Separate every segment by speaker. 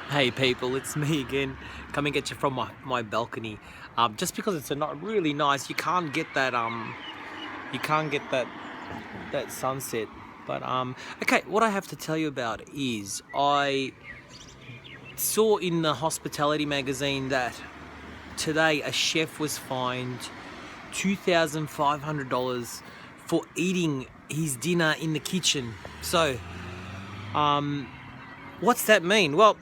Speaker 1: Hey people, it's me again, coming at you from my balcony. Just because it's a not really nice, you can't get that sunset. But okay, what I have to tell you about is I saw in the hospitality magazine that today a chef was fined $2,500 for eating his dinner in the kitchen. So, what's that mean? Well,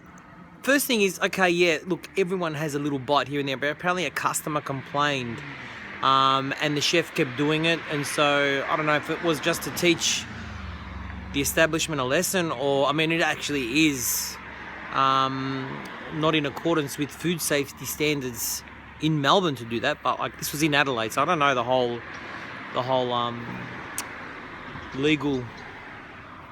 Speaker 1: first thing is, okay, yeah, look, everyone has a little bite here and there, but apparently a customer complained, and the chef kept doing it, and so I don't know if it was just to teach the establishment a lesson, or I mean, it actually is not in accordance with food safety standards in Melbourne to do that. But like, this was in Adelaide, so I don't know the whole legal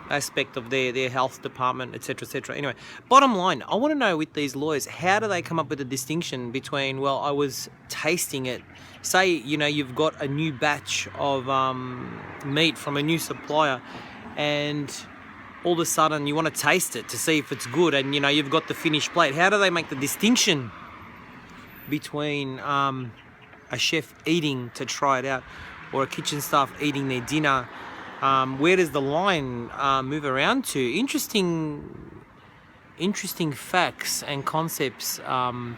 Speaker 1: aspect of their health department, etc., etc. Anyway, bottom line, I want to know with these lawyers, how do they come up with a distinction between, well, I was tasting it, say, you've got a new batch of meat from a new supplier, and all of a sudden you want to taste it to see if it's good, and you've got the finished plate. How do they make the distinction between a chef eating to try it out or a kitchen staff eating their dinner? Where does the line move around to? Interesting facts and concepts in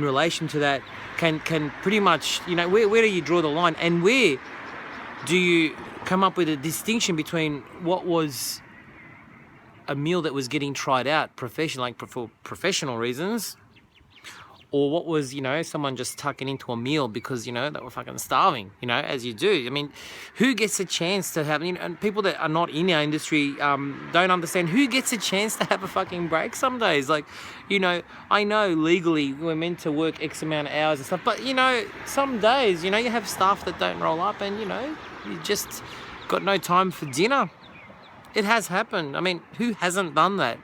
Speaker 1: relation to that can pretty much, where do you draw the line, and where do you come up with a distinction between what was a meal that was getting tried out for professional reasons, or what was, someone just tucking into a meal because, they were fucking starving, as you do. I mean, who gets a chance to have, and people that are not in our industry don't understand who gets a chance to have a fucking break some days. Like, I know legally we're meant to work X amount of hours and stuff, but, some days, you have staff that don't roll up and, you just got no time for dinner. It has happened. I mean, who hasn't done that?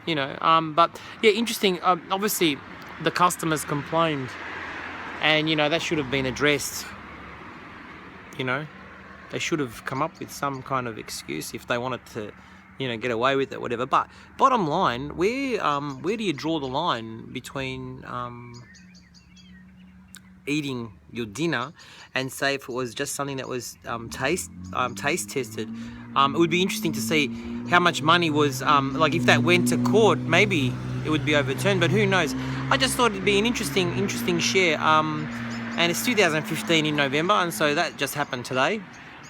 Speaker 1: But yeah, interesting. Obviously, the customers complained, and that should have been addressed. They should have come up with some kind of excuse if they wanted to, get away with it, whatever. But bottom line, where do you draw the line between eating your dinner and say if it was just something that was taste tested? It would be interesting to see how much money was like, if that went to court, maybe it would be overturned, but who knows. I just thought it'd be an interesting share, and it's 2015 in November, and so that just happened today.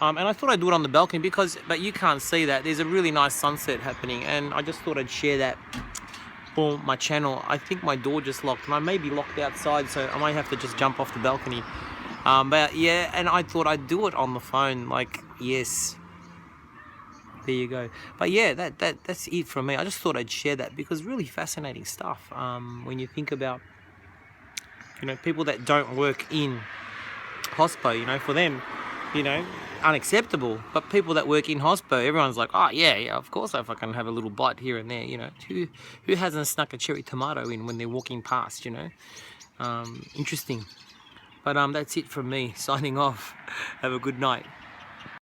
Speaker 1: And I thought I'd do it on the balcony but you can't see that. There's a really nice sunset happening, and I just thought I'd share that for my channel. I think my door just locked, and I may be locked outside, so I might have to just jump off the balcony. But yeah, and I thought I'd do it on the phone. Like, yes, there you go. But yeah, that's it from me. I just thought I'd share that because really fascinating stuff. When you think about, people that don't work in hospo, for them, unacceptable. But people that work in hospo, everyone's like, oh yeah, of course I fucking have a little bite here and there. Who hasn't snuck a cherry tomato in when they're walking past? Interesting. But that's it from me, signing off. Have a good night.